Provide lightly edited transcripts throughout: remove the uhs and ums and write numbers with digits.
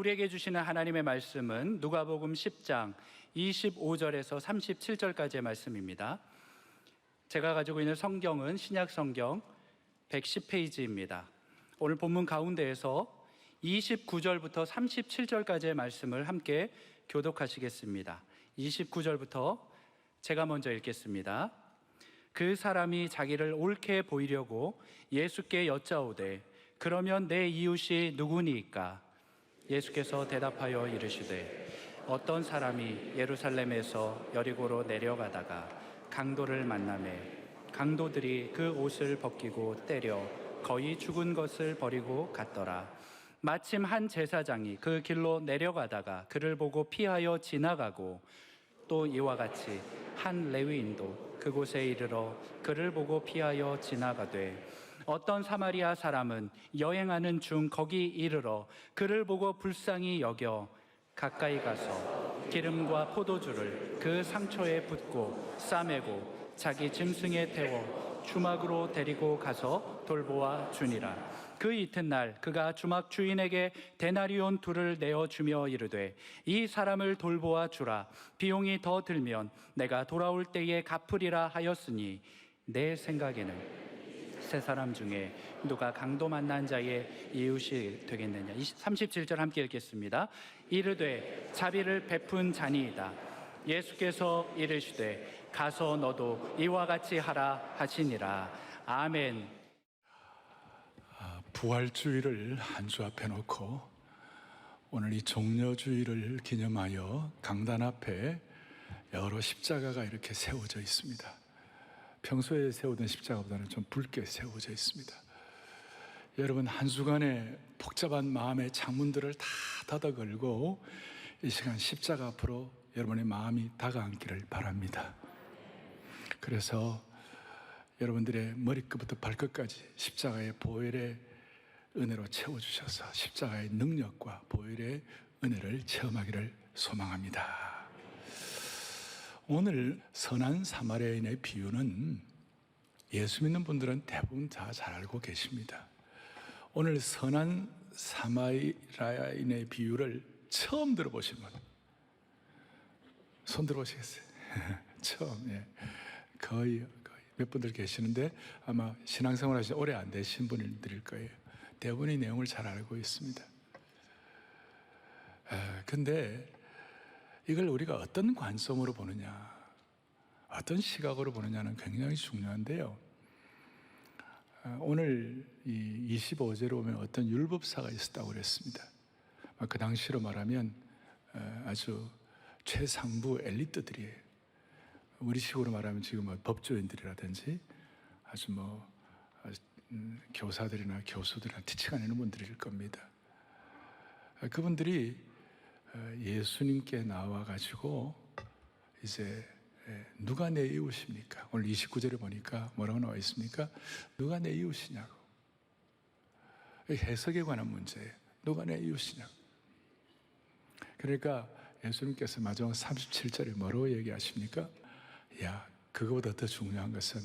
우리에게 주시는 하나님의 말씀은 누가복음 10장 25절에서 37절까지의 말씀입니다. 제가 가지고 있는 성경은 신약 성경 110페이지입니다. 오늘 본문 가운데에서 29절부터 37절까지의 말씀을 함께 교독하시겠습니다. 29절부터 제가 먼저 읽겠습니다. 그 사람이 자기를 옳게 보이려고 예수께 여짜오되 그러면 내 이웃이 누구니이까? 예수께서 대답하여 이르시되 어떤 사람이 예루살렘에서 여리고로 내려가다가 강도를 만나매 강도들이 그 옷을 벗기고 때려 거의 죽은 것을 버리고 갔더라. 마침 한 제사장이 그 길로 내려가다가 그를 보고 피하여 지나가고 또 이와 같이 한 레위인도 그곳에 이르러 그를 보고 피하여 지나가되 어떤 사마리아 사람은 여행하는 중 거기 이르러 그를 보고 불쌍히 여겨 가까이 가서 기름과 포도주를 그 상처에 붓고 싸매고 자기 짐승에 태워 주막으로 데리고 가서 돌보아 주니라. 그 이튿날 그가 주막 주인에게 데나리온 2를 내어주며 이르되 이 사람을 돌보아 주라. 비용이 더 들면 내가 돌아올 때에 갚으리라 하였으니 내 생각에는 세 사람 중에 누가 강도 만난 자의 이웃이 되겠느냐. 37절 함께 읽겠습니다. 이르되 자비를 베푼 자니이다. 예수께서 이르시되 가서 너도 이와 같이 하라 하시니라. 아멘. 부활주의를 한 주 앞에 놓고 오늘 이 종려주의를 기념하여 강단 앞에 여러 십자가가 이렇게 세워져 있습니다. 평소에 세우던 십자가보다는 좀 붉게 세워져 있습니다. 여러분, 한 주간의 복잡한 마음의 창문들을 다 닫아 걸고 이 시간 십자가 앞으로 여러분의 마음이 다가앉기를 바랍니다. 그래서 여러분들의 머리끝부터 발끝까지 십자가의 보혈의 은혜로 채워주셔서 십자가의 능력과 보혈의 은혜를 체험하기를 소망합니다. 오늘 선한 사마리아인의 비유는 예수 믿는 분들은 대부분 다 잘 알고 계십니다. 오늘 선한 사마리아인의 비유를 처음 들어보신 분 손 들어보시겠어요? 처음. 예. 거의 몇 분들 계시는데 아마 신앙생활 하신 오래 안 되신 분들일 거예요. 대부분이 내용을 잘 알고 있습니다. 근데 이걸 우리가 어떤 관점으로 보느냐, 어떤 시각으로 보느냐는 굉장히 중요한데요. 오늘 이 25절에 보면 어떤 율법사가 있었다고 그랬습니다. 그 당시로 말하면 아주 최상부 엘리트들이에요. 우리 식으로 말하면 지금 법조인들이라든지 아주 교사들이나 교수들이나 티칭하는 분들일 겁니다. 그분들이 예수님께 나와가지고 이제 누가 내 이웃입니까? 오늘 29절에 보니까 뭐라고 나와 있습니까? 누가 내 이웃이냐고. 해석에 관한 문제예요. 누가 내 이웃이냐고. 그러니까 예수님께서 마지막 37절에 뭐라고 얘기하십니까? 야, 그거보다 더 중요한 것은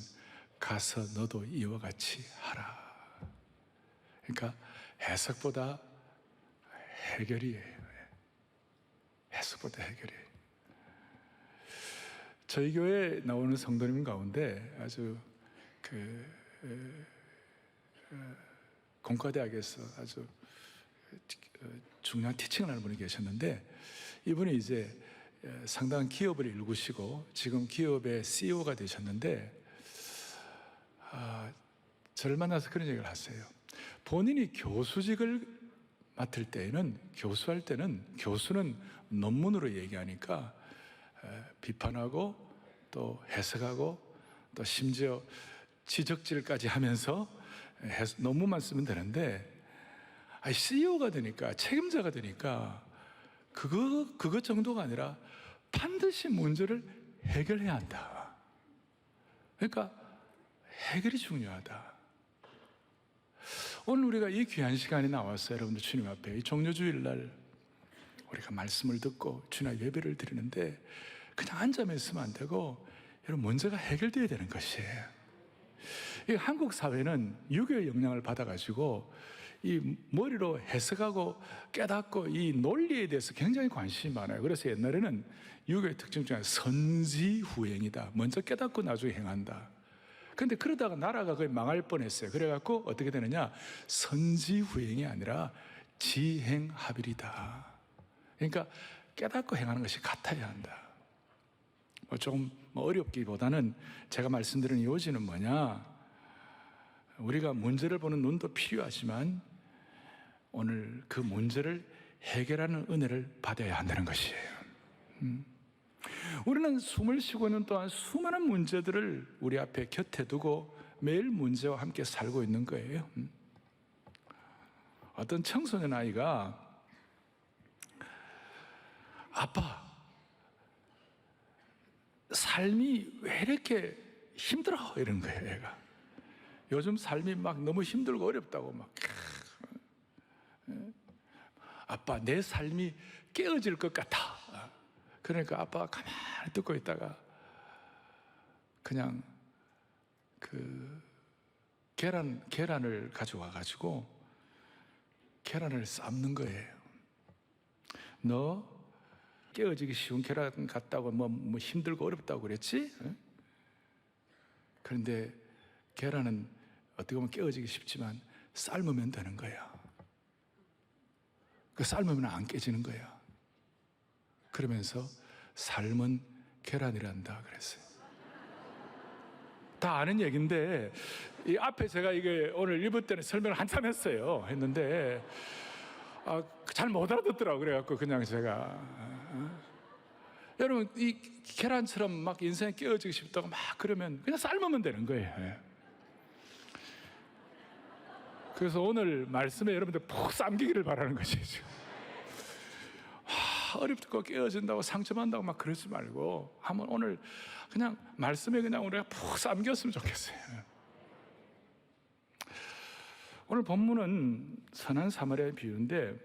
가서 너도 이와 같이 하라. 그러니까 해석보다 해결이에요. 해석보다 해결이에요. 저희 교회에 나오는 성도님 가운데 아주 공과대학에서 아주 중요한 티칭을 하는 분이 계셨는데 이분이 이제 상당한 기업을 일구시고 지금 기업의 CEO가 되셨는데 저를 만나서 그런 얘기를 하세요. 본인이 교수직을 맡을 때에는 교수할 때는 교수는 논문으로 얘기하니까 비판하고 또 해석하고 또 심지어 지적질까지 하면서 논문만 쓰면 되는데 CEO가 되니까 책임자가 되니까 그것 정도가 아니라 반드시 문제를 해결해야 한다. 그러니까 해결이 중요하다. 오늘 우리가 이 귀한 시간에 나와서 여러분들 주님 앞에 이 종려주일날 우리가 말씀을 듣고 주님 예배를 드리는데 그냥 앉아만 있으면 안 되고 여러분 문제가 해결되어야 되는 것이에요. 이 한국 사회는 유교의 영향을 받아가지고 이 머리로 해석하고 깨닫고 이 논리에 대해서 굉장히 관심이 많아요. 그래서 옛날에는 유교의 특징 중에 선지후행이다. 먼저 깨닫고 나중에 행한다. 근데 그러다가 나라가 거의 망할 뻔했어요. 그래갖고 어떻게 되느냐? 선지후행이 아니라 지행합일이다. 그러니까 깨닫고 행하는 것이 같아야 한다. 조금 어렵기보다는 제가 말씀드리는 요지는 뭐냐? 우리가 문제를 보는 눈도 필요하지만 오늘 그 문제를 해결하는 은혜를 받아야 한다는 것이에요. 우리는 숨을 쉬고 있는 동안 수많은 문제들을 우리 앞에 곁에 두고 매일 문제와 함께 살고 있는 거예요. 어떤 청소년 아이가 아빠, 삶이 왜 이렇게 힘들어? 이런 거예요, 얘가. 요즘 삶이 막 너무 힘들고 어렵다고 막. 아빠, 내 삶이 깨어질 것 같아. 그러니까 아빠가 가만히 듣고 있다가 그냥 그 계란을 가져와가지고 계란을 삶는 거예요. 너 깨어지기 쉬운 계란 같다고 뭐 힘들고 어렵다고 그랬지? 그런데 계란은 어떻게 보면 깨어지기 쉽지만 삶으면 되는 거야. 그 삶으면 안 깨지는 거야. 그러면서 삶은 계란이란다 그랬어요. 다 아는 얘기인데 이 앞에 제가 이게 오늘 1부 때는 설명을 한참 했는데 잘 못 알아듣더라고요. 그래갖고 그냥 제가 여러분 이 계란처럼 막 인생에 깨어지기 쉽다고 막 그러면 그냥 삶으면 되는 거예요. 그래서 오늘 말씀에 여러분들 푹 삶기기를 바라는 것이죠. 어렵고 깨어진다고 상처받는다고 막 그러지 말고 한번 오늘 그냥 말씀에 그냥 우리가 푹 삶겼으면 좋겠어요. 오늘 본문은 선한 사마리아의 비유인데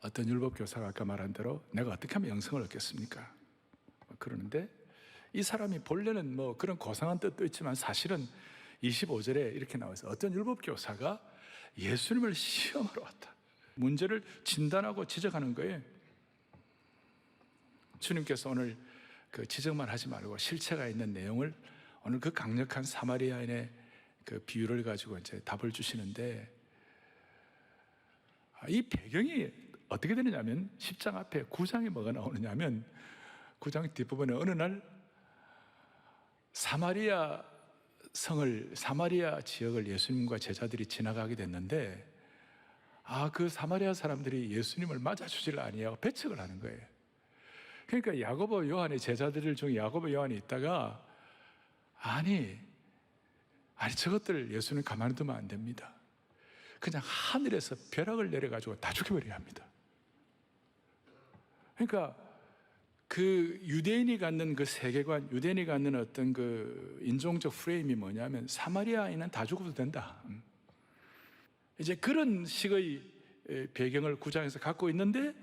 어떤 율법교사가 아까 말한 대로 내가 어떻게 하면 영생을 얻겠습니까? 그러는데 이 사람이 본래는 뭐 그런 고상한 뜻도 있지만 사실은 25절에 이렇게 나와서 어떤 율법교사가 예수님을 시험하러 왔다. 문제를 진단하고 지적하는 거예요. 주님께서 오늘 그 지적만 하지 말고 실체가 있는 내용을 오늘 그 강력한 사마리아인의 그 비유를 가지고 이제 답을 주시는데 이 배경이 어떻게 되느냐면 10장 앞에 9장에 뭐가 나오느냐면 9장 뒷부분에 어느 날 사마리아 지역을 예수님과 제자들이 지나가게 됐는데 그 사마리아 사람들이 예수님을 맞아주질 아니하고 배척을 하는 거예요. 그러니까 야고보 요한의 제자들 중에 야고보 요한이 있다가 아니 저것들 예수님 가만히 두면 안 됩니다. 그냥 하늘에서 벼락을 내려가지고 다 죽여버려야 합니다. 그러니까 그 유대인이 갖는 그 세계관, 유대인이 갖는 어떤 그 인종적 프레임이 뭐냐면 사마리아인은 다 죽어도 된다. 이제 그런 식의 배경을 9장에서 갖고 있는데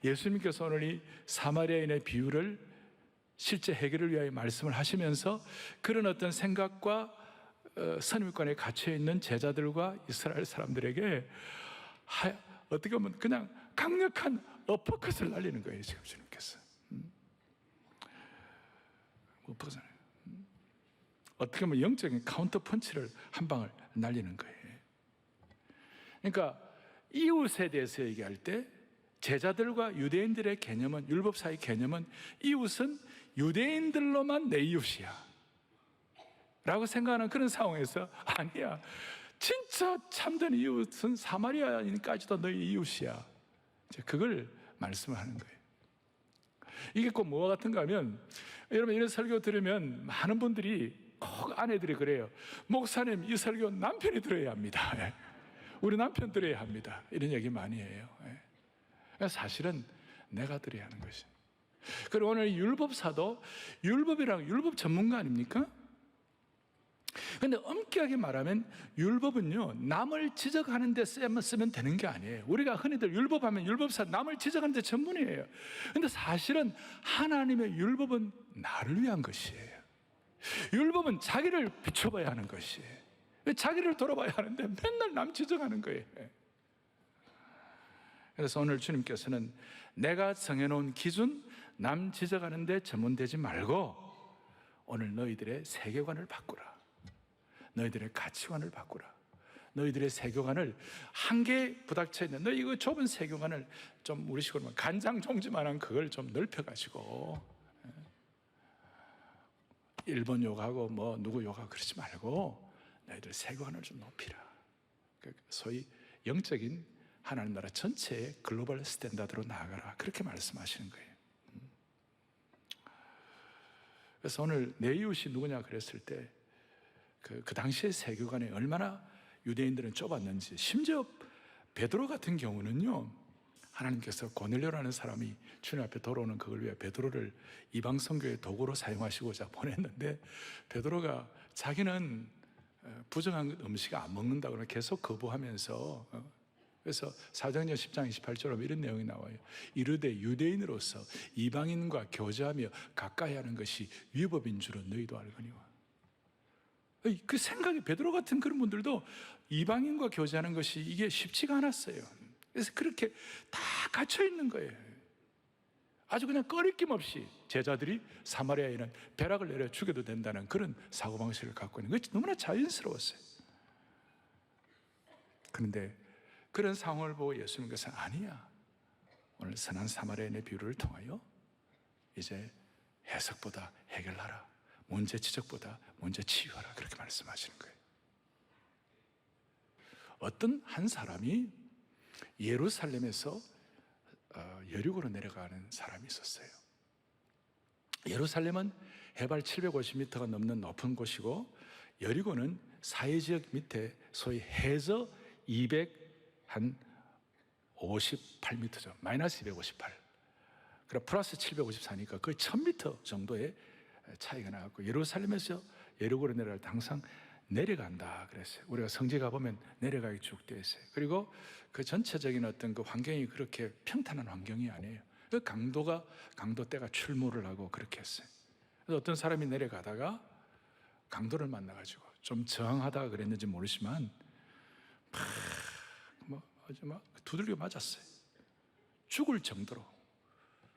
예수님께서 오늘 이 사마리아인의 비유를 실제 해결을 위하여 말씀을 하시면서 그런 어떤 생각과 선입관에 갇혀 있는 제자들과 이스라엘 사람들에게 어떻게 보면 그냥 강력한 어퍼컷을 날리는 거예요. 지금 주님께서 어떻게 보면 영적인 카운터 펀치를 한 방을 날리는 거예요. 그러니까 이웃에 대해서 얘기할 때 제자들과 유대인들의 개념은, 율법사의 개념은 이웃은 유대인들로만 내 이웃이야 라고 생각하는 그런 상황에서 아니야, 진짜 참된 이웃은 사마리아인까지도 너희 이웃이야. 이제 그걸 말씀을 하는 거예요. 이게 꼭 뭐와 같은가 하면 여러분 이런 설교 들으면 많은 분들이 꼭 아내들이 그래요. 목사님 이 설교 남편이 들어야 합니다. 우리 남편 들어야 합니다. 이런 얘기 많이 해요. 사실은 내가 들어야 하는 것이. 그리고 오늘 율법사도 율법 전문가 아닙니까? 근데 엄격하게 말하면 율법은요 남을 지적하는 데 쓰면 되는 게 아니에요. 우리가 흔히들 율법하면 율법사 남을 지적하는 데 전문이에요. 근데 사실은 하나님의 율법은 나를 위한 것이에요. 율법은 자기를 비춰봐야 하는 것이, 자기를 돌아봐야 하는데 맨날 남 지적하는 거예요. 그래서 오늘 주님께서는 내가 정해놓은 기준, 남 지적하는 데 전문되지 말고 오늘 너희들의 세계관을 바꾸라. 너희들의 가치관을 바꾸라. 너희들의 세계관을 한계에 부닥쳐 있는 너희 그 좁은 세계관을 좀 우리식으로 말하면 간장종지만한 그걸 좀 넓혀가지고, 일본 욕하고 뭐 누구 욕하고 그러지 말고 너희들 세계관을 좀 높이라. 소위 영적인 하나님 나라 전체의 글로벌 스탠다드로 나아가라. 그렇게 말씀하시는 거예요. 그래서 오늘 내 이웃이 누구냐 그랬을 때 그 당시의 세계관이 얼마나 유대인들은 좁았는지, 심지어 베드로 같은 경우는요, 하나님께서 고넬료라는 사람이 주님 앞에 돌아오는 그걸 위해 베드로를 이방 선교의 도구로 사용하시고자 보냈는데, 베드로가 자기는 부정한 음식 안 먹는다고 계속 거부하면서, 그래서 사도행전 10장 28절에 이런 내용이 나와요. 이르되 유대인으로서 이방인과 교제하며 가까이 하는 것이 위법인 줄은 너희도 알거니와. 그 생각이, 베드로 같은 그런 분들도 이방인과 교제하는 것이 이게 쉽지가 않았어요. 그래서 그렇게 다 갇혀 있는 거예요. 아주 그냥 꺼리낌 없이 제자들이 사마리아에는 벼락을 내려 죽여도 된다는 그런 사고방식을 갖고 있는 것이 너무나 자연스러웠어요. 그런데 그런 상황을 보고 예수님께서 아니야, 오늘 선한 사마리아인의 비유를 통하여 이제 해석보다 해결하라, 문제 지적보다 문제 치유하라, 그렇게 말씀하시는 거예요. 어떤 한 사람이 예루살렘에서 여리고로 내려가는 사람이 있었어요. 예루살렘은 해발 750m가 넘는 높은 곳이고, 여리고는 사회지역 밑에 소위 해저 258m죠. 마이너스 258. 그럼 플러스 754니까 거의 1000m 정도의 차이가 나갖고, 예루살렘에서 여리고로 내려갈 때 항상 내려간다 그랬어요. 우리가 성지 가보면 내려가기 쭉 되어 있어요. 그리고 그 전체적인 어떤 그 환경이 그렇게 평탄한 환경이 아니에요. 그 강도대가 출몰을 하고 그렇게 했어요. 그래서 어떤 사람이 내려가다가 강도를 만나가지고 좀 저항하다가 그랬는지 모르지만 막 두들겨 맞았어요. 죽을 정도로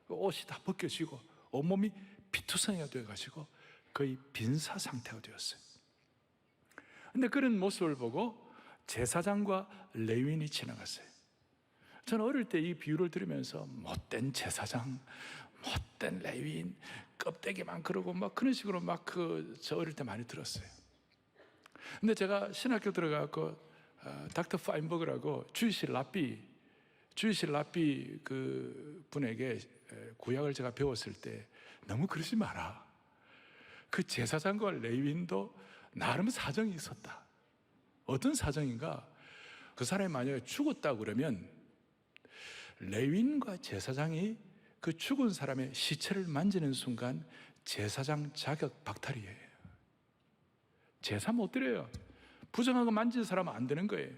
옷이 다 벗겨지고 온몸이 피투성이가 되어가지고 거의 빈사 상태가 되었어요. 근데 그런 모습을 보고 제사장과 레위인이 지나갔어요. 저는 어릴 때 이 비유를 들으면서 못된 제사장, 못된 레위인, 껍데기만 그러고 막 그런 식으로 막 저 어릴 때 많이 들었어요. 근데 제가 신학교 들어가고 닥터 파인버그라고 주이시 랍비 그 분에게 구약을 제가 배웠을 때, 너무 그러지 마라. 그 제사장과 레위인도 나름 사정이 있었다. 어떤 사정인가? 그 사람이 만약에 죽었다 그러면 레위인과 제사장이 그 죽은 사람의 시체를 만지는 순간 제사장 자격 박탈이에요. 제사 못 드려요. 부정한 거 만지는 사람은 안 되는 거예요.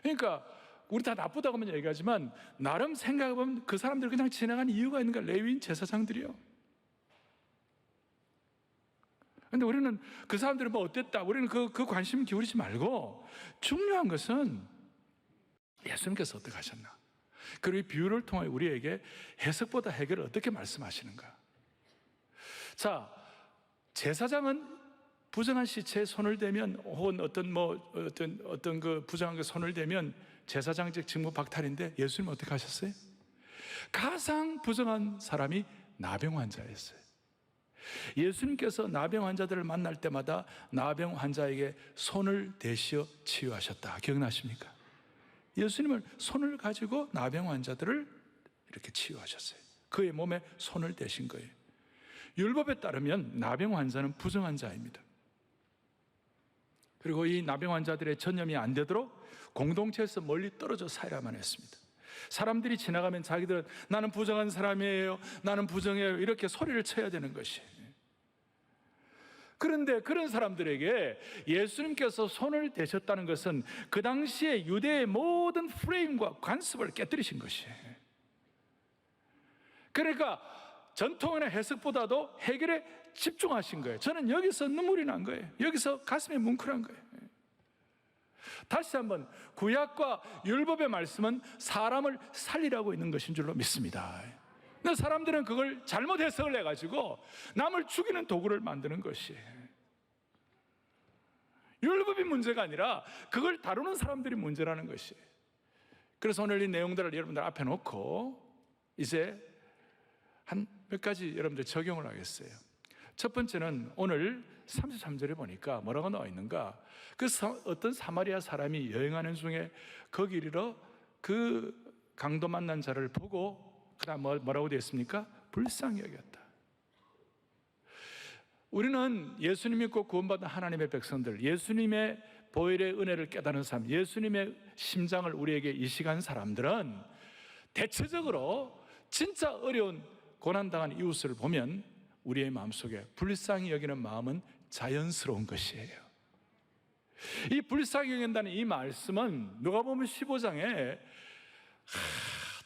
그러니까 우리 다 나쁘다고만 얘기하지만 나름 생각해보면 그 사람들 그냥 지나간 이유가 있는가? 레위인 제사장들이요. 근데 우리는 그 사람들은 뭐 어땠다, 우리는 그 관심 기울이지 말고, 중요한 것은 예수님께서 어떻게 하셨나, 그리고 이 비유를 통해 우리에게 해석보다 해결을 어떻게 말씀하시는가. 자, 제사장은 부정한 시체에 손을 대면, 혹은 어떤 그 부정한 그 손을 대면 제사장직 직무 박탈인데, 예수님은 어떻게 하셨어요? 가장 부정한 사람이 나병 환자였어요. 예수님께서 나병 환자들을 만날 때마다 나병 환자에게 손을 대시어 치유하셨다. 기억나십니까? 예수님은 손을 가지고 나병 환자들을 이렇게 치유하셨어요. 그의 몸에 손을 대신 거예요. 율법에 따르면 나병 환자는 부정한 자입니다. 그리고 이 나병 환자들의 전염이 안 되도록 공동체에서 멀리 떨어져 살아야만 했습니다. 사람들이 지나가면 자기들은 나는 부정한 사람이에요, 나는 부정해요, 이렇게 소리를 쳐야 되는 것이. 그런데 그런 사람들에게 예수님께서 손을 대셨다는 것은 그 당시에 유대의 모든 프레임과 관습을 깨뜨리신 것이에요. 그러니까 전통의 해석보다도 해결에 집중하신 거예요. 저는 여기서 눈물이 난 거예요. 여기서 가슴이 뭉클한 거예요. 다시 한번 구약과 율법의 말씀은 사람을 살리라고 있는 것인 줄로 믿습니다. 근데 사람들은 그걸 잘못 해석을 해가지고 남을 죽이는 도구를 만드는 것이에요. 율법이 문제가 아니라 그걸 다루는 사람들이 문제라는 것이에요. 그래서 오늘 이 내용들을 여러분들 앞에 놓고 이제 한 몇 가지 여러분들 적용을 하겠어요. 첫 번째는 오늘 33절에 보니까 뭐라고 나와 있는가? 어떤 사마리아 사람이 여행하는 중에 거기 이르러 그 강도 만난 자를 보고 그다음 뭐라고 되어 있습니까? 불쌍히 여겼다. 우리는 예수님 믿고 구원받은 하나님의 백성들, 예수님의 보혈의 은혜를 깨닫는 사람, 예수님의 심장을 우리에게 이식한 사람들은 대체적으로 진짜 어려운 고난당한 이웃을 보면 우리의 마음속에 불쌍히 여기는 마음은 자연스러운 것이에요. 이 불쌍히 여긴다는 이 말씀은 누가복음 15장에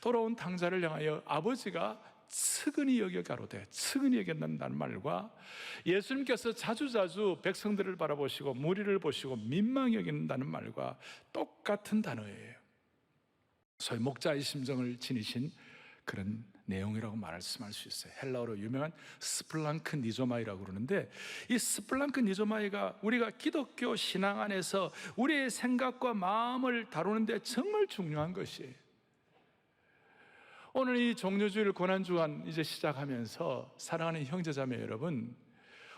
돌아온 탕자를 향하여 아버지가 측은히 여겨 가로되, 측은히 여긴다는 말과 예수님께서 자주자주 백성들을 바라보시고 무리를 보시고 민망히 여긴다는 말과 똑같은 단어예요. 소위 목자의 심정을 지니신 그런 내용이라고 말씀할 수 있어요. 헬라어로 유명한 스플랑크 니조마이라고 그러는데, 이 스플랑크 니조마이가 우리가 기독교 신앙 안에서 우리의 생각과 마음을 다루는데 정말 중요한 것이에요. 오늘 이 종료주일 고난주간 이제 시작하면서 사랑하는 형제자매 여러분,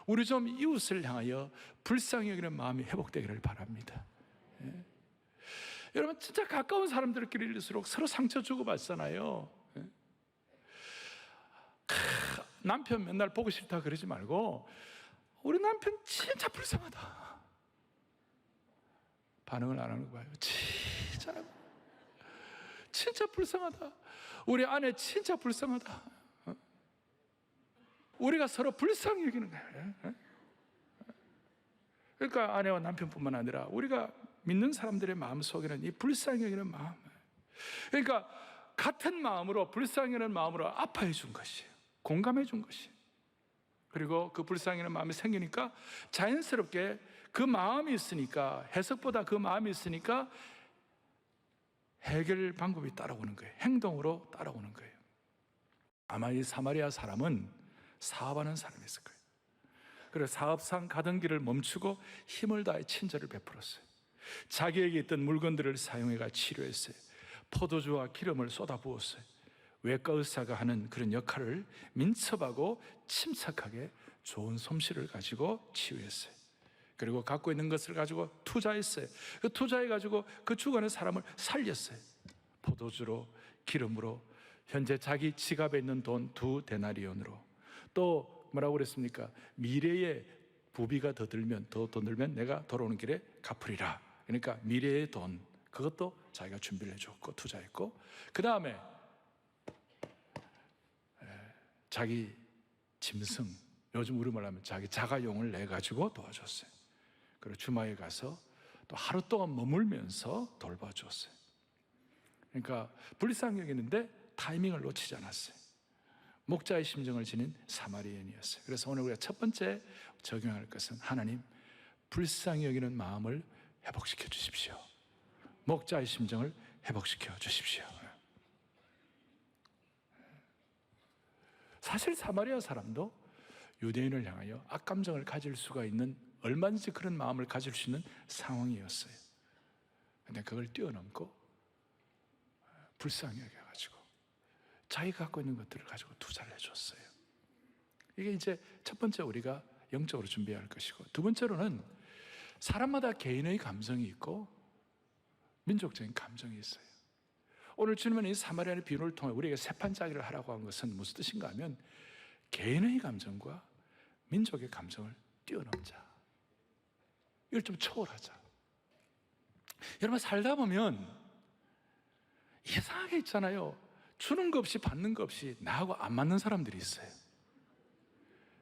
우리 좀 이웃을 향하여 불쌍히 여기는 마음이 회복되기를 바랍니다. 예. 여러분 진짜 가까운 사람들끼리일수록 서로 상처 주고받잖아요. 남편 맨날 보고 싫다 그러지 말고 우리 남편 진짜 불쌍하다 반응을 안 하는 거 봐요. 진짜 불쌍하다. 우리 아내 진짜 불쌍하다. 우리가 서로 불쌍히 여기는 거예요. 그러니까 아내와 남편뿐만 아니라 우리가 믿는 사람들의 마음속에는 이 불쌍히 여기는 마음, 그러니까 같은 마음으로 불쌍히 여기는 마음으로 아파해 준 것이에요. 공감해 준 것이. 그리고 그 불쌍히는 마음이 생기니까 자연스럽게 그 마음이 있으니까, 해석보다 그 마음이 있으니까 해결 방법이 따라오는 거예요. 행동으로 따라오는 거예요. 아마 이 사마리아 사람은 사업하는 사람이었을 거예요. 그래서 사업상 가던 길을 멈추고 힘을 다해 친절을 베풀었어요. 자기에게 있던 물건들을 사용해가 치료했어요. 포도주와 기름을 쏟아부었어요. 외과 의사가 하는 그런 역할을 민첩하고 침착하게 좋은 솜씨를 가지고 치유했어요. 그리고 갖고 있는 것을 가지고 투자했어요. 그 투자해가지고 그 죽어가는 사람을 살렸어요. 포도주로, 기름으로, 현재 자기 지갑에 있는 돈 2데나리온으로. 또 뭐라고 그랬습니까? 미래에 부비가 더 들면 내가 돌아오는 길에 갚으리라. 그러니까 미래의 돈, 그것도 자기가 준비를 해줬고 투자했고, 그 다음에 자기 짐승, 요즘 우리말로 하면 자기 자가용을 내가지고 도와줬어요. 그리고 주마에 가서 또 하루 동안 머물면서 돌봐줬어요. 그러니까 불쌍히 여기는데 타이밍을 놓치지 않았어요. 목자의 심정을 지닌 사마리아인이었어요. 그래서 오늘 우리가 첫 번째 적용할 것은, 하나님 불쌍히 여기는 마음을 회복시켜 주십시오. 목자의 심정을 회복시켜 주십시오. 사실 사마리아 사람도 유대인을 향하여 악감정을 가질 수가 있는, 얼마든지 그런 마음을 가질 수 있는 상황이었어요. 그런데 그걸 뛰어넘고 불쌍히 여겨가지고 자기가 갖고 있는 것들을 가지고 투자를 해줬어요. 이게 이제 첫 번째 우리가 영적으로 준비해야 할 것이고, 두 번째로는 사람마다 개인의 감정이 있고 민족적인 감정이 있어요. 오늘 주님은 이 사마리아의 비유를 통해 우리에게 세판짜기를 하라고 한 것은 무슨 뜻인가 하면, 개인의 감정과 민족의 감정을 뛰어넘자. 이걸 좀 초월하자. 여러분 살다 보면 이상하게 있잖아요. 주는 거 없이 받는 거 없이 나하고 안 맞는 사람들이 있어요.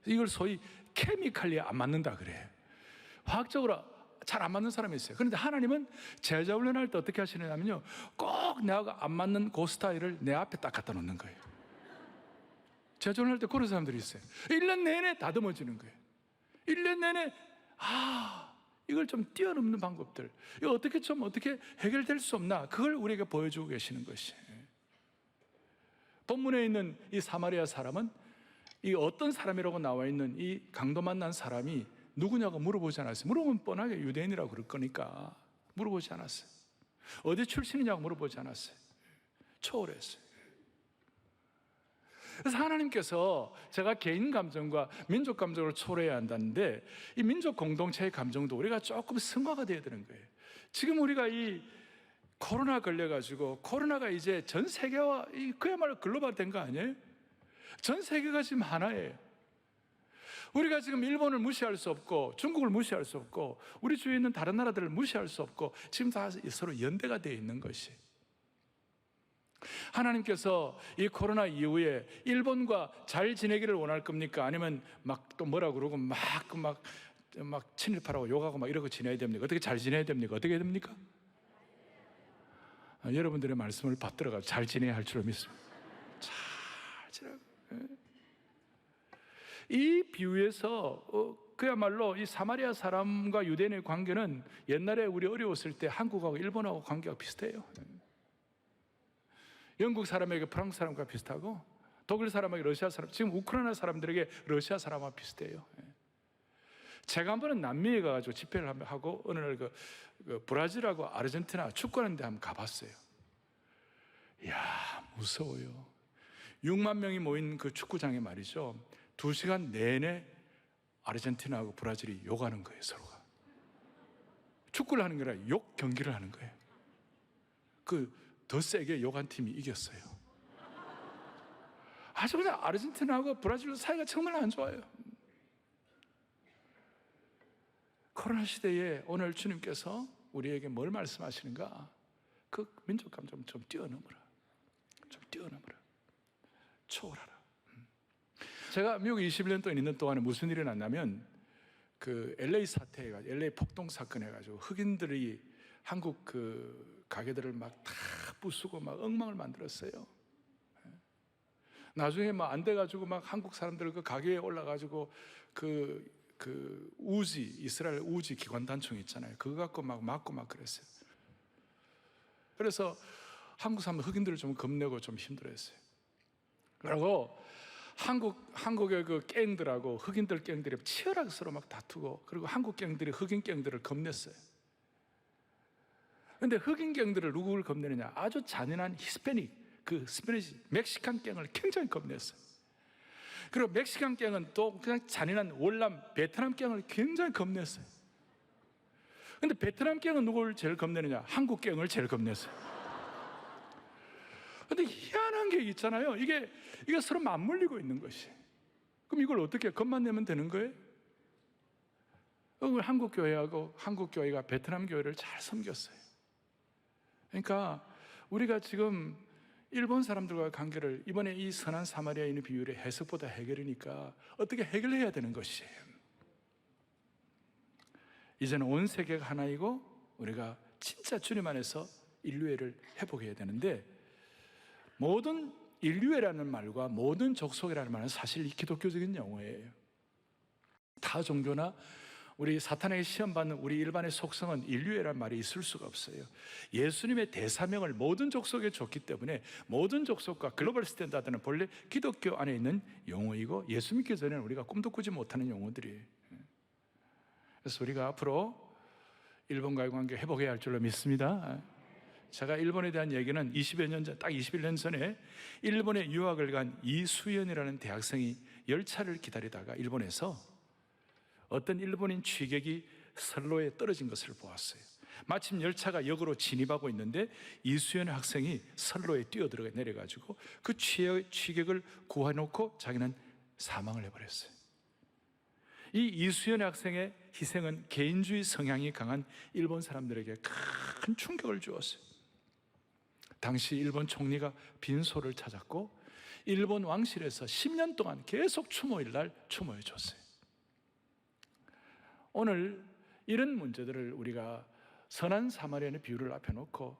이걸 소위 케미칼리 안 맞는다 그래요. 화학적으로 잘 안 맞는 사람이 있어요. 그런데 하나님은 제자 훈련할 때 어떻게 하시느냐면요, 꼭 내가 안 맞는 그 스타일을 내 앞에 딱 갖다 놓는 거예요. 제조할 때 그런 사람들이 있어요. 1년 내내 다듬어지는 거예요. 1년 내내 이걸 좀 뛰어넘는 방법들, 이거 어떻게 해결될 수 없나, 그걸 우리에게 보여주고 계시는 것이. 본문에 있는 이 사마리아 사람은 이 어떤 사람이라고 나와 있는 이 강도 만난 사람이 누구냐고 물어보지 않았어요. 물어보면 뻔하게 유대인이라고 그럴 거니까 물어보지 않았어요. 어디 출신이냐고 물어보지 않았어요. 초월했어요. 그래서 하나님께서 제가 개인 감정과 민족 감정을 초월해야 한다는데, 이 민족 공동체의 감정도 우리가 조금 승화가 돼야 되는 거예요. 지금 우리가 이 코로나 걸려가지고, 코로나가 이제 전 세계와 그야말로 글로벌 된 거 아니에요? 전 세계가 지금 하나예요. 우리가 지금 일본을 무시할 수 없고, 중국을 무시할 수 없고, 우리 주위에 있는 다른 나라들을 무시할 수 없고, 지금 다 서로 연대가 되어 있는 것이. 하나님께서 이 코로나 이후에 일본과 잘 지내기를 원할 겁니까? 아니면 막 또 뭐라 그러고 막 친일파라고 욕하고 막 이러고 지내야 됩니까? 어떻게 잘 지내야 됩니까? 어떻게 해야 됩니까? 여러분들의 말씀을 받들어가지고 잘 지내야 할 줄로 믿습니다. 잘 지내고. 이 비유에서 그야말로 이 사마리아 사람과 유대인의 관계는 옛날에 우리 어려웠을 때 한국하고 일본하고 관계가 비슷해요. 영국 사람에게 프랑스 사람과 비슷하고, 독일 사람에게 러시아 사람, 지금 우크라이나 사람들에게 러시아 사람과 비슷해요. 제가 한 번은 남미에 가가지고 집회를 하고 어느 날 그 브라질하고 아르헨티나 축구하는 데 한번 가봤어요. 이야, 무서워요. 6만 명이 모인 그 축구장에 말이죠, 2시간 내내 아르헨티나하고 브라질이 욕하는 거예요. 서로가 축구를 하는 게 아니라 욕 경기를 하는 거예요. 더 세게 욕한 팀이 이겼어요. 아주 그냥 아르헨티나하고 브라질 사이가 정말 안 좋아요. 코로나 시대에 오늘 주님께서 우리에게 뭘 말씀하시는가? 그 민족 감정 좀 뛰어넘어라. 좀 뛰어넘어라. 초월하라. 제가 미국 21년 동안 있는 동안에 무슨 일이 났냐면, 그 LA 사태 해가지고, LA 폭동 사건 해가지고 흑인들이 한국 그 가게들을 막 다 부수고 막 엉망을 만들었어요. 나중에 막 안 돼가지고 막 한국 사람들 그 가게에 올라가지고 그 우지, 이스라엘 우지 기관단총 있잖아요. 그거 갖고 막 맞고 막 그랬어요. 그래서 한국 사람 흑인들을 좀 겁내고 좀 힘들어했어요. 그리고 한국의 그 갱들하고 흑인들 갱들이 치열하게 서로 막 다투고, 그리고 한국 갱들이 흑인 갱들을 겁냈어요. 근데 흑인 갱들을 누구를 겁내느냐? 아주 잔인한 히스패닉, 그 스페니시 멕시칸 갱을 굉장히 겁냈어요. 그리고 멕시칸 갱은 또 그냥 잔인한 월남 베트남 갱을 굉장히 겁냈어요. 근데 베트남 갱은 누구를 제일 겁내느냐? 한국 갱을 제일 겁냈어요. 근데 희한한 게 있잖아요. 이게 서로 맞물리고 있는 것이. 그럼 이걸 어떻게 겁만 내면 되는 거예요? 한국 교회하고 한국 교회가 베트남 교회를 잘 섬겼어요. 그러니까 우리가 지금 일본 사람들과의 관계를 이번에 이 선한 사마리아인의 비유의 해석보다 해결이니까 어떻게 해결해야 되는 것이에요. 이제는 온 세계가 하나이고 우리가 진짜 주님 안에서 인류애를 회복해야 되는데, 모든 인류애라는 말과 모든 족속이라는 말은 사실 이 기독교적인 용어예요. 타 종교나 우리 사탄에게 시험받는 우리 일반의 속성은 인류애라는 말이 있을 수가 없어요. 예수님의 대사명을 모든 족속에 줬기 때문에 모든 족속과 글로벌 스탠다드는 본래 기독교 안에 있는 용어이고, 예수 믿기 전에는 우리가 꿈도 꾸지 못하는 용어들이에요. 그래서 우리가 앞으로 일본과의 관계 회복해야 할 줄로 믿습니다. 제가 일본에 대한 얘기는 20여 년 전, 딱 21년 전에 일본에 유학을 간 이수연이라는 대학생이 열차를 기다리다가 일본에서 어떤 일본인 취객이 선로에 떨어진 것을 보았어요. 마침 열차가 역으로 진입하고 있는데 이수연 학생이 선로에 뛰어들어 내려가지고 그 취객을 구해놓고 자기는 사망을 해버렸어요. 이 이수연 학생의 희생은 개인주의 성향이 강한 일본 사람들에게 큰 충격을 주었어요. 당시 일본 총리가 빈소를 찾았고 일본 왕실에서 10년 동안 계속 추모일날 추모해 줬어요. 오늘 이런 문제들을 우리가 선한 사마리아인의 비유를 앞에 놓고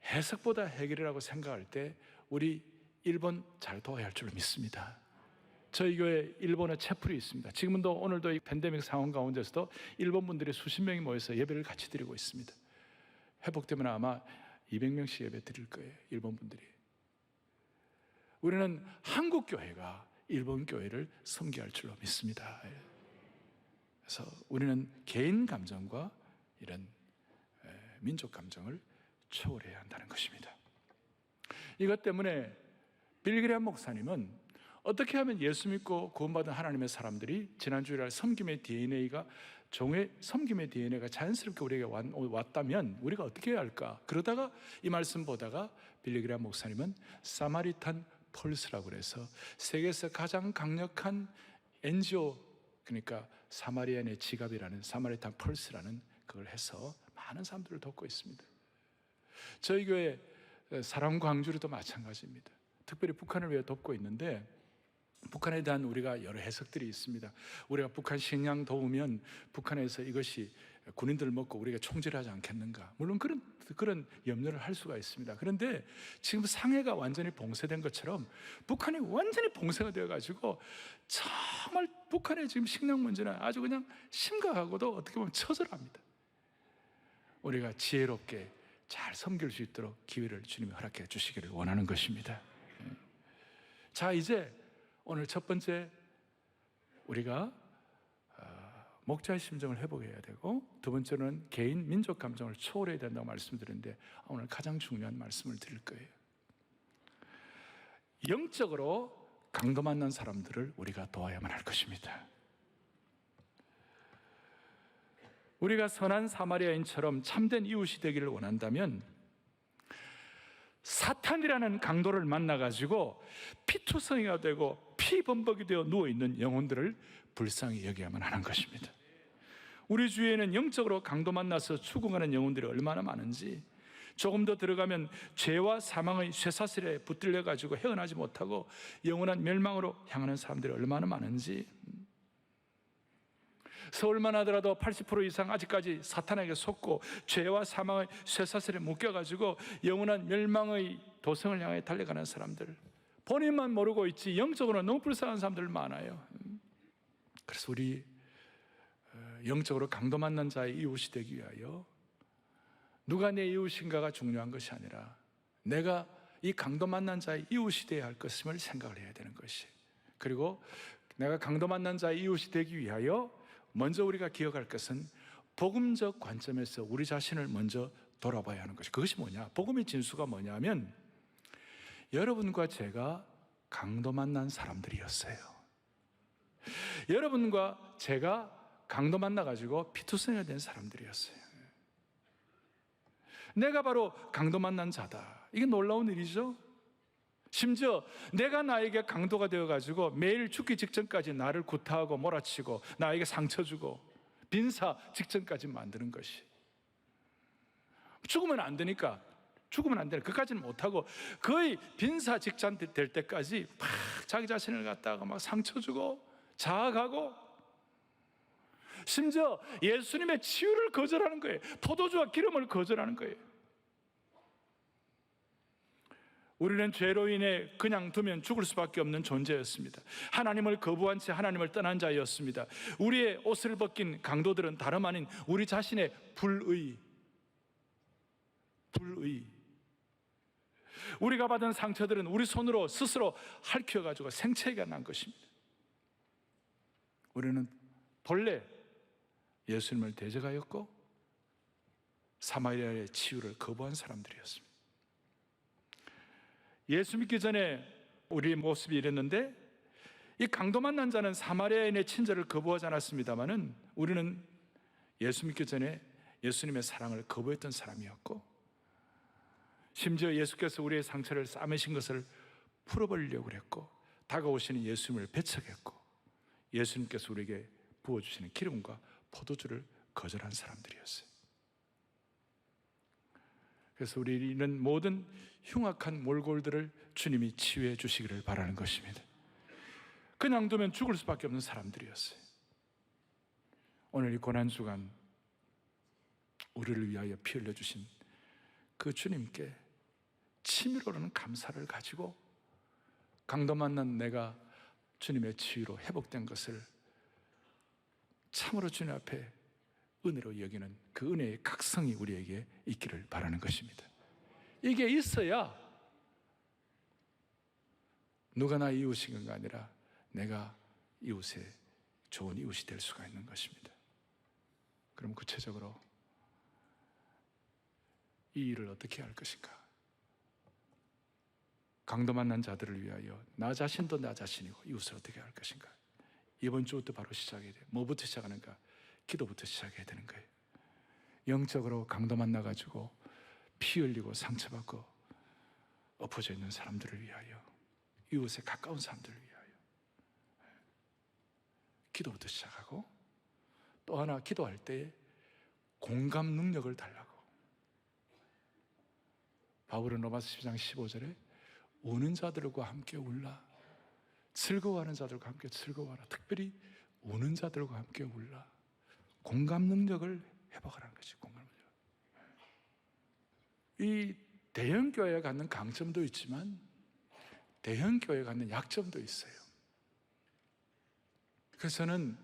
해석보다 해결이라고 생각할 때 우리 일본 잘 도와야 할 줄 믿습니다. 저희 교회 일본에 채플이 있습니다. 지금도 오늘도 이 팬데믹 상황 가운데서도 일본 분들이 수십 명이 모여서 예배를 같이 드리고 있습니다. 회복되면 아마 200명씩 예배 드릴 거예요. 일본 분들이. 우리는 한국 교회가 일본 교회를 섬기할 줄로 믿습니다. 그래서 우리는 개인 감정과 이런 민족 감정을 초월해야 한다는 것입니다. 이것 때문에 빌그레암 목사님은 어떻게 하면 예수 믿고 구원받은 하나님의 사람들이 지난주일날 섬김의 DNA가 종의 섬김의 DNA가 자연스럽게 우리에게 왔다면 우리가 어떻게 해야 할까? 그러다가 이 말씀 보다가 빌리그레암 목사님은 사마리탄 펄스라고 그래서 세계에서 가장 강력한 NGO, 그러니까 사마리안의 지갑이라는 사마리탄 펄스라는 그걸 해서 많은 사람들을 돕고 있습니다. 저희 교회 사랑 광주리도 마찬가지입니다. 특별히 북한을 위해 돕고 있는데 북한에 대한 우리가 여러 해석들이 있습니다. 우리가 북한 식량 도우면 북한에서 이것이 군인들 먹고 우리가 총질하지 않겠는가? 물론 그런 염려를 할 수가 있습니다. 그런데 지금 상해가 완전히 봉쇄된 것처럼 북한이 완전히 봉쇄가 되어가지고 정말 북한의 지금 식량 문제는 아주 그냥 심각하고도 어떻게 보면 처절합니다. 우리가 지혜롭게 잘 섬길 수 있도록 기회를 주님이 허락해 주시기를 원하는 것입니다. 자, 이제 오늘 첫 번째 우리가 목자의 심정을 회복해야 되고, 두 번째는 개인 민족 감정을 초월해야 된다고 말씀드렸는데 오늘 가장 중요한 말씀을 드릴 거예요. 영적으로 강도 만난 사람들을 우리가 도와야만 할 것입니다. 우리가 선한 사마리아인처럼 참된 이웃이 되기를 원한다면 사탄이라는 강도를 만나가지고 피투성이가 되고 피범벅이 되어 누워있는 영혼들을 불쌍히 여겨야만 하는 것입니다. 우리 주위에는 영적으로 강도 만나서 죽어가는 영혼들이 얼마나 많은지, 조금 더 들어가면 죄와 사망의 쇠사슬에 붙들려가지고 헤어나지 못하고 영원한 멸망으로 향하는 사람들이 얼마나 많은지, 서울만 하더라도 80% 이상 아직까지 사탄에게 속고 죄와 사망의 쇠사슬에 묶여가지고 영원한 멸망의 도성을 향해 달려가는 사람들, 본인만 모르고 있지 영적으로 너무 불쌍한 사람들 많아요. 그래서 우리 영적으로 강도 만난 자의 이웃이 되기 위하여 누가 내 이웃인가가 중요한 것이 아니라 내가 이 강도 만난 자의 이웃이 되어야 할 것임을 생각을 해야 되는 것이, 그리고 내가 강도 만난 자의 이웃이 되기 위하여 먼저 우리가 기억할 것은 복음적 관점에서 우리 자신을 먼저 돌아봐야 하는 것이, 그것이 뭐냐? 복음의 진수가 뭐냐면 여러분과 제가 강도 만난 사람들이었어요. 여러분과 제가 강도 만나가지고 피투성이가 된 사람들이었어요. 내가 바로 강도 만난 자다. 이게 놀라운 일이죠. 심지어 내가 나에게 강도가 되어가지고 매일 죽기 직전까지 나를 구타하고 몰아치고 나에게 상처 주고 빈사 직전까지 만드는 것이, 죽으면 안 되니까 그까지는 못하고 거의 빈사 직전 될 때까지 막 자기 자신을 갖다가 막 상처 주고 자학하고, 심지어 예수님의 치유를 거절하는 거예요. 포도주와 기름을 거절하는 거예요. 우리는 죄로 인해 그냥 두면 죽을 수밖에 없는 존재였습니다. 하나님을 거부한 채 하나님을 떠난 자였습니다. 우리의 옷을 벗긴 강도들은 다름 아닌 우리 자신의 불의, 우리가 받은 상처들은 우리 손으로 스스로 핥혀가지고 생체가 난 것입니다. 우리는 본래 예수님을 대적하였고 사마리아의 치유를 거부한 사람들이었습니다. 예수 믿기 전에 우리의 모습이 이랬는데, 이 강도 만난 자는 사마리아인의 친절을 거부하지 않았습니다마는 우리는 예수 믿기 전에 예수님의 사랑을 거부했던 사람이었고, 심지어 예수께서 우리의 상처를 싸매신 것을 풀어버리려고 그랬고, 다가오시는 예수님을 배척했고, 예수님께서 우리에게 부어주시는 기름과 포도주를 거절한 사람들이었어요. 그래서 우리는 모든 흉악한 몰골들을 주님이 치유해 주시기를 바라는 것입니다. 그냥 두면 죽을 수밖에 없는 사람들이었어요. 오늘 이 고난주간 우리를 위하여 피 흘려주신 그 주님께 치밀어오르는 감사를 가지고 강도 만난 내가 주님의 치유로 회복된 것을 참으로 주님 앞에 은혜로 여기는 그 은혜의 각성이 우리에게 있기를 바라는 것입니다. 이게 있어야 누가 나 이웃인가 아니라 내가 이웃의 좋은 이웃이 될 수가 있는 것입니다. 그럼 구체적으로 이 일을 어떻게 할 것인가? 강도 만난 자들을 위하여 나 자신도 나 자신이고 이웃을 어떻게 할 것인가? 이번 주부터 바로 시작해야 돼요. 뭐부터 시작하는가? 기도부터 시작해야 되는 거예요. 영적으로 강도 만나가지고 피 흘리고 상처받고 엎어져 있는 사람들을 위하여, 이웃에 가까운 사람들을 위하여 기도부터 시작하고, 또 하나 기도할 때 공감 능력을 달라고. 바울은 로마서 12장 15절에 우는 자들과 함께 울라, 즐거워하는 자들과 함께 즐거워하라, 특별히 우는 자들과 함께 울라. 공감 능력을 회복하라는 것이 공감 능력. 이 대형 교회가 갖는 강점도 있지만 대형 교회가 갖는 약점도 있어요. 그래서 저는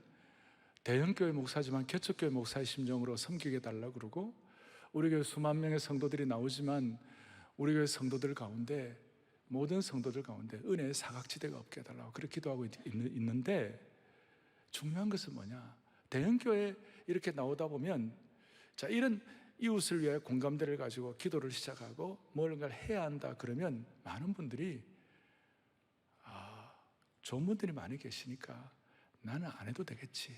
대형 교회 목사지만 개척교회 목사의 심정으로 섬기게 달라고 그러고, 우리 교회 수만 명의 성도들이 나오지만 우리 교회 성도들 가운데, 모든 성도들 가운데 은혜의 사각지대가 없게 해달라고 그렇게 기도하고 있는데, 중요한 것은 뭐냐? 대형 교회 이렇게 나오다 보면, 자, 이런 이웃을 위해 공감대를 가지고 기도를 시작하고 뭔가를 해야 한다 그러면 많은 분들이 좋은 분들이 많이 계시니까 나는 안 해도 되겠지.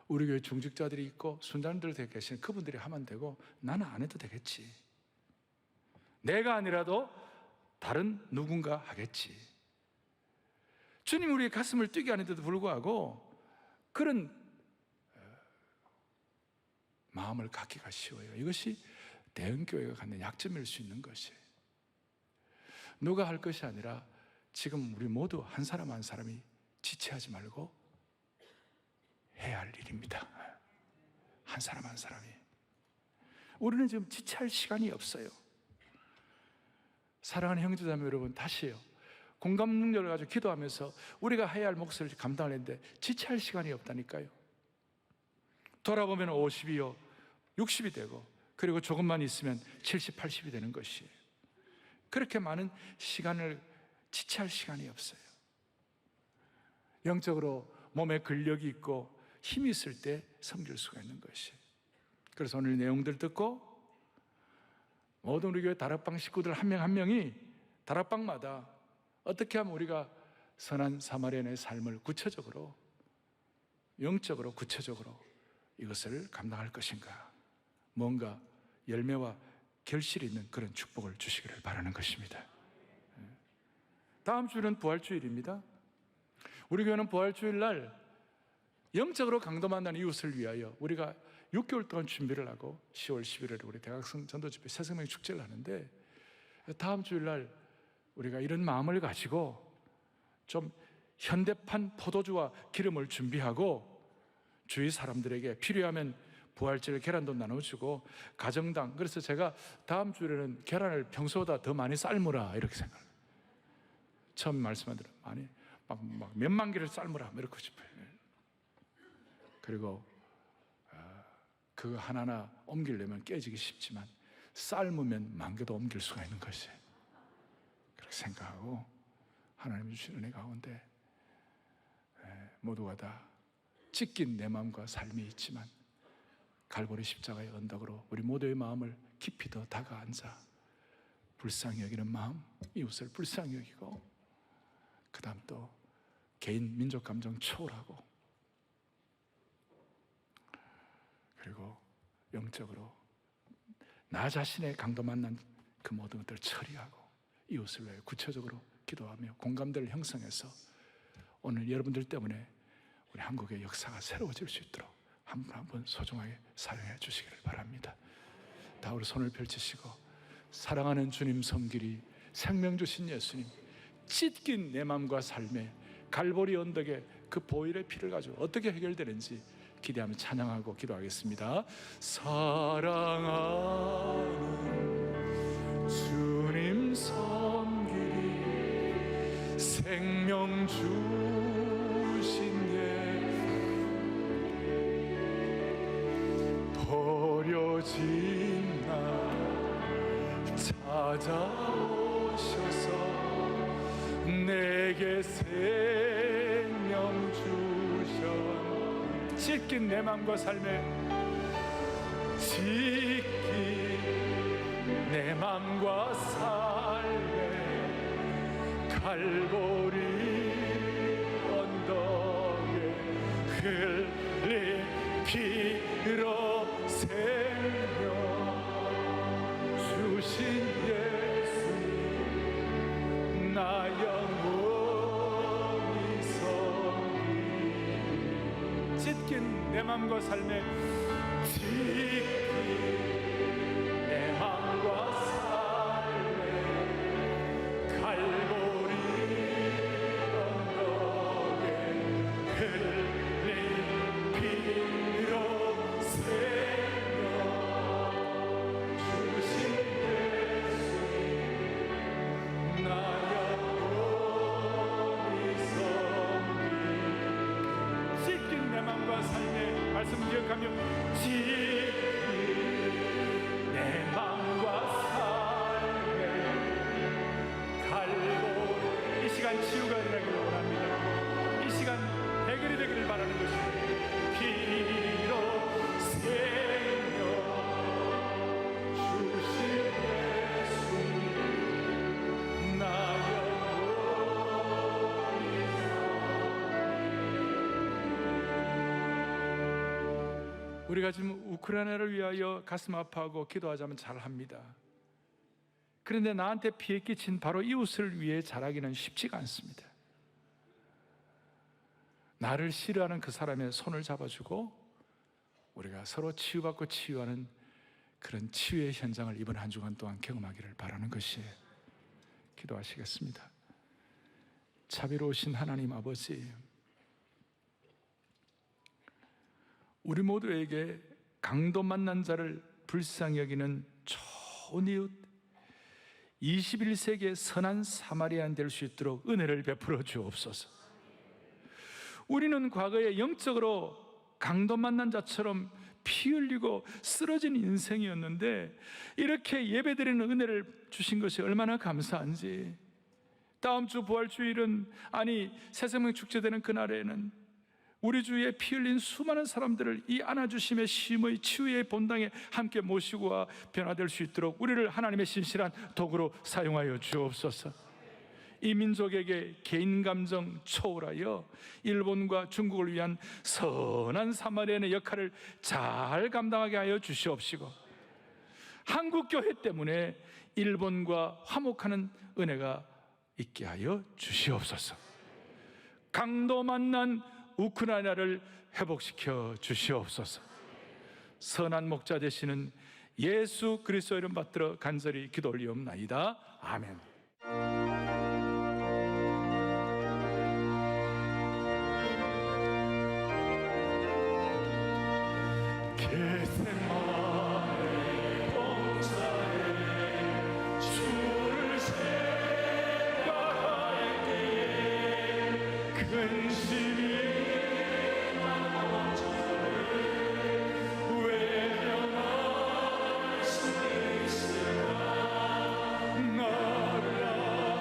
우리 교회 중직자들이 있고 순장들 계시는 그분들이 하면 되고 나는 안 해도 되겠지. 내가 아니라도 다른 누군가 하겠지. 주님 우리의 가슴을 뛰게 하는데도 불구하고 그런 마음을 갖기가 쉬워요. 이것이 대형교회가 갖는 약점일 수 있는 것이에요. 누가 할 것이 아니라 지금 우리 모두 한 사람 한 사람이 지체하지 말고 해야 할 일입니다. 한 사람 한 사람이. 우리는 지금 지체할 시간이 없어요. 사랑하는 형제자매 여러분, 다시요. 공감 능력을 가지고 기도하면서 우리가 해야 할 몫을 감당하는데 지체할 시간이 없다니까요. 돌아보면 50이요 60이 되고, 그리고 조금만 있으면 70, 80이 되는 것이에요. 그렇게 많은 시간을 지체할 시간이 없어요. 영적으로 몸에 근력이 있고 힘이 있을 때 섬길 수가 있는 것이에요. 그래서 오늘 내용들 듣고 모든 우리 교회 다락방 식구들 한 명 한 명이 다락방마다 어떻게 하면 우리가 선한 사마리아인의 삶을 구체적으로, 영적으로 구체적으로 이것을 감당할 것인가, 뭔가 열매와 결실이 있는 그런 축복을 주시기를 바라는 것입니다. 다음 주일은 부활주일입니다. 우리 교회는 부활주일 날 영적으로 강도 만난 이웃을 위하여 우리가 6개월 동안 준비를 하고 10월 11일에 우리 대학생 전도집회 새생명 축제를 하는데, 다음 주일 날 우리가 이런 마음을 가지고 좀 현대판 포도주와 기름을 준비하고 주위 사람들에게 필요하면 부활절 계란도 나눠주고 가정당, 그래서 제가 다음 주일에는 계란을 평소보다 더 많이 삶으라 이렇게 생각해요. 처음 말씀한 대로 많이 막 몇만 개를 삶으라 이렇게 싶어요. 그리고 그거 하나하나 옮기려면 깨지기 쉽지만 삶으면 만 개도 옮길 수가 있는 것이에요. 그렇게 생각하고 하나님 주신 은혜 가운데 모두가 다 찢긴 내 마음과 삶이 있지만 갈보리 십자가의 언덕으로 우리 모두의 마음을 깊이 더 다가앉아 불쌍히 여기는 마음, 이웃을 불쌍히 여기고, 그 다음 또 개인 민족 감정 초월하고, 그리고 영적으로 나 자신의 강도 만난 그 모든 것들을 처리하고 이웃을 위해 구체적으로 기도하며 공감대를 형성해서 오늘 여러분들 때문에 우리 한국의 역사가 새로워질 수 있도록 한 분 한 분 소중하게 사용해 주시기를 바랍니다. 다 우리 손을 펼치시고, 사랑하는 주님 섬기리, 생명 주신 예수님, 찢긴 내 마음과 삶에 갈보리 언덕에 그 보혈의 피를 가지고 어떻게 해결되는지 기대하며 찬양하고 기도하겠습니다. 사랑하는 주님 섬기리, 생명 주신 예 버려진 나 찾아오셔서 내게 생명 주셨 찢긴 내 맘과 삶에 찢긴 내 맘과 삶에 갈보리 언덕에 흘린 피로 생명 주신 예수님 나 영원히 섬기 찢긴 내 맘과 삶에 찢긴 내 맘과 삶에 갈보리 언덕에 흘린 피로 생명 주신 예수님 나 영원히 섬기 찢긴 내 맘과 삶에 말씀 기억하며 찢긴 내 맘과 삶에 갈보리 이 시간 치유가 되기를 원합니다. 이 시간 해결이 되기를 바라는 것입니다. 피로 생명 주신 예수님 나 영원히 우리가 지금 우크라이나를 위하여 가슴 아파하고 기도하자면 잘합니다. 그런데 나한테 피해 끼친 바로 이웃을 위해 잘하기는 쉽지가 않습니다. 나를 싫어하는 그 사람의 손을 잡아주고 우리가 서로 치유받고 치유하는 그런 치유의 현장을 이번 한 주간 동안 경험하기를 바라는 것이에요. 기도하시겠습니다. 자비로우신 하나님 아버지, 우리 모두에게 강도 만난 자를 불쌍히 여기는 좋은 이웃, 21세기의 선한 사마리아인 될 수 있도록 은혜를 베풀어 주옵소서. 우리는 과거에 영적으로 강도 만난 자처럼 피 흘리고 쓰러진 인생이었는데 이렇게 예배드리는 은혜를 주신 것이 얼마나 감사한지. 다음 주 부활주일은, 아니 새생명 축제되는 그날에는 우리 주위에 피 흘린 수많은 사람들을 이 안아주심의 쉼의 치유의 본당에 함께 모시고 와 변화될 수 있도록 우리를 하나님의 신실한 도구로 사용하여 주옵소서. 이 민족에게 개인 감정 초월하여 일본과 중국을 위한 선한 사마리아인의 역할을 잘 감당하게 하여 주시옵시고, 한국 교회 때문에 일본과 화목하는 은혜가 있게 하여 주시옵소서. 강도 만난 우크라이나를 회복시켜 주시옵소서. 선한 목자 되시는 예수 그리스도 이름 받들어 간절히 기도 올리옵나이다. 아멘. 겟세마네 봉사에 주를 생각할 때에 근심이 외면할 수 있을까. 나를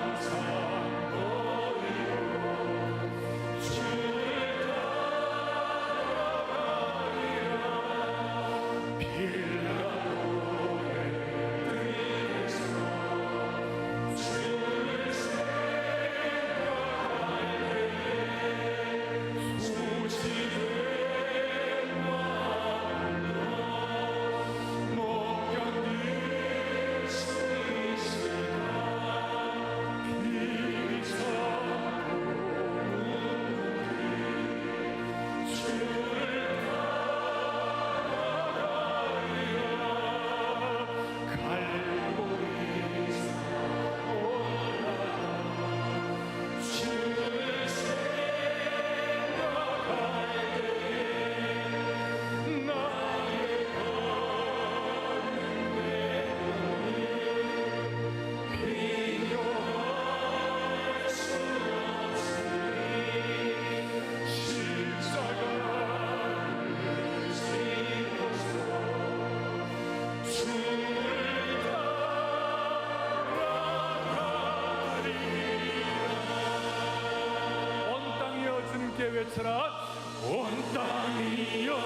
외쳐라. 온 땅이여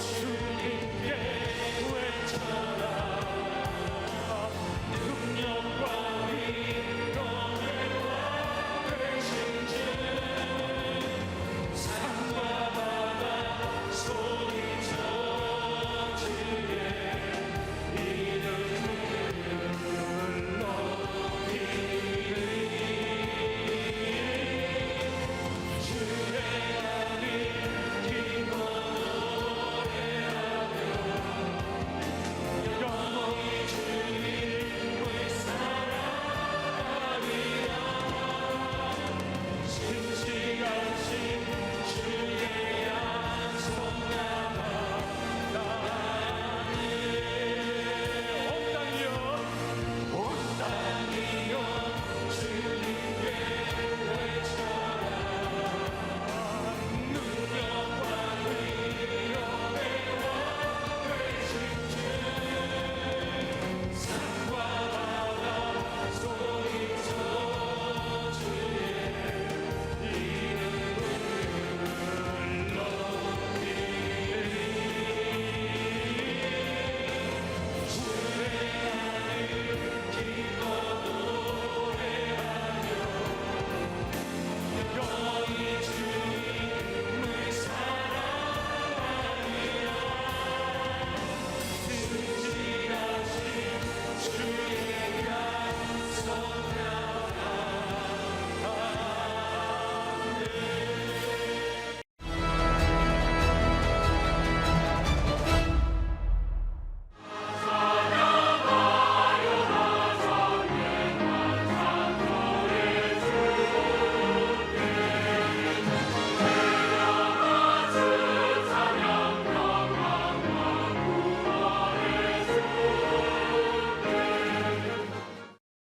주님